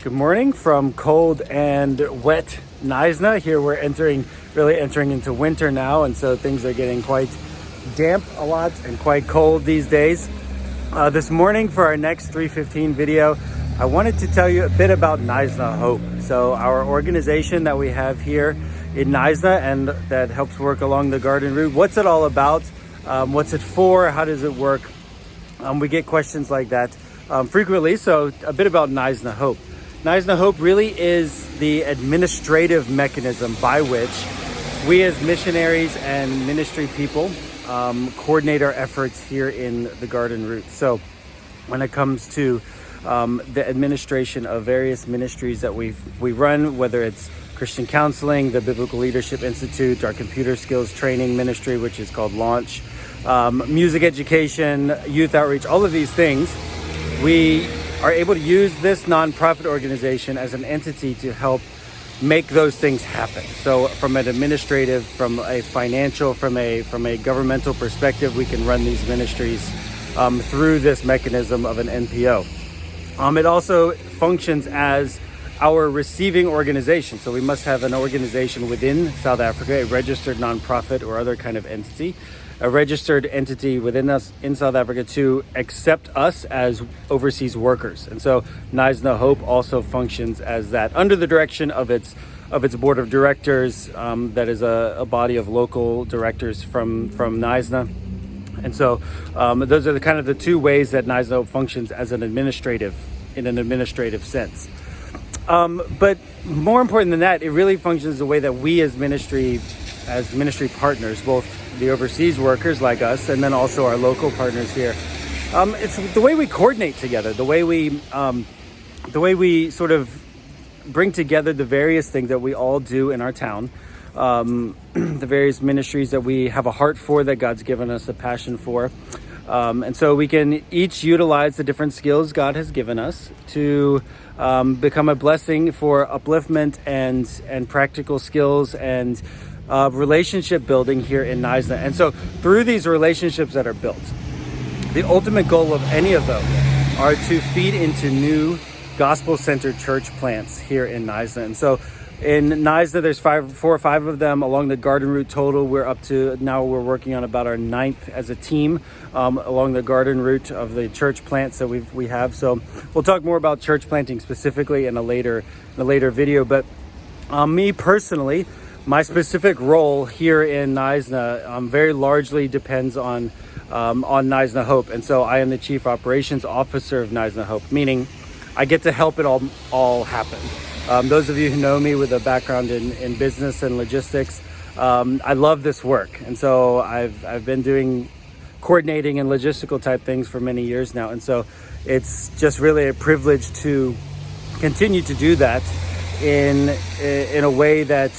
Good morning from cold and wet Knysna. Here we're really entering into winter now, and so things are getting quite damp a lot and quite cold these days. This morning for our next 315 video, I wanted to tell you a bit about Knysna Hope. So our organization that we have here in Knysna and that helps work along the garden route. What's it all about? What's it for? How does it work? We get questions like that frequently. So a bit about Knysna Hope. Knysna Hope really is the administrative mechanism by which we as missionaries and ministry people coordinate our efforts here in the garden route. So when it comes to the administration of various ministries that we run, whether it's Christian counseling, the Biblical Leadership Institute, our computer skills training ministry, which is called Launch, music education, youth outreach, all of these things, we are able to use this nonprofit organization as an entity to help make those things happen. So from an administrative, from a financial, from a governmental perspective, we can run these ministries through this mechanism of an NPO. It also functions as our receiving organization. So we must have an organization within South Africa, a registered nonprofit or other kind of entity, a registered entity within us in South Africa to accept us as overseas workers. And so Knysna Hope also functions as that under the direction of its board of directors. That is a body of local directors from Knysna. And so those are the two ways that Knysna Hope functions as in an administrative sense. But more important than that, it really functions the way that we as ministry partners, both the overseas workers like us and then also our local partners here. It's the way we coordinate together, the way we sort of bring together the various things that we all do in our town, the various ministries that we have a heart for, that God's given us a passion for. And so we can each utilize the different skills God has given us to become a blessing for upliftment and practical skills and relationship building here in Knysna. And so through these relationships that are built, the ultimate goal of any of them are to feed into new gospel-centered church plants here in Knysna. And so in Knysna, there's 4 or 5 of them along the garden route total. We're working on about our 9th as a team along the garden route of the church plants that we have. So we'll talk more about church planting specifically in a later video. But me personally, my specific role here in Knysna very largely depends on Knysna Hope. And so I am the Chief Operations Officer of Knysna Hope, meaning I get to help it all happen. Those of you who know me with a background in business and logistics, I love this work. And so I've been doing coordinating and logistical type things for many years now. And so it's just really a privilege to continue to do that in a way that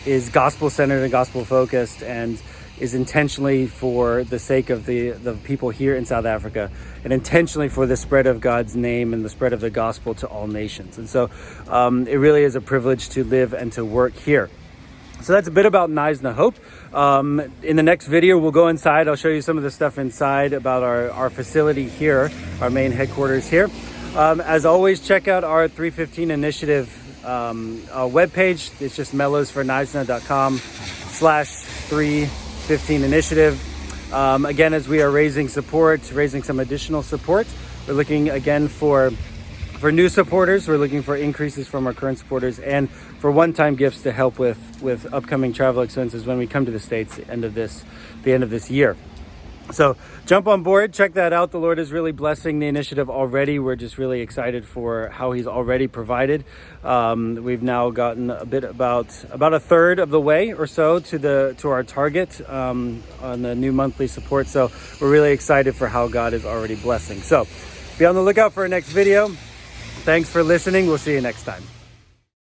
is gospel-centered and gospel-focused and is intentionally for the sake of the people here in South Africa and intentionally for the spread of God's name and the spread of the gospel to all nations. And so it really is a privilege to live and to work here. So that's a bit about Knysna Hope. In the next video, we'll go inside. I'll show you some of the stuff inside about our facility here, our main headquarters here. As always, check out our 315 Initiative webpage. It's just mellowsforknysna.com/315 Initiative. Again, as we are raising some additional support, we're looking again for new supporters. We're looking for increases from our current supporters and for one-time gifts to help with upcoming travel expenses when we come to the States the end of this year. So jump on board, check that out. The Lord is really blessing the initiative already. We're just really excited for how He's already provided. We've now gotten about a third of the way or so to our target on the new monthly support. So we're really excited for how God is already blessing. So be on the lookout for our next video. Thanks for listening. We'll see you next time.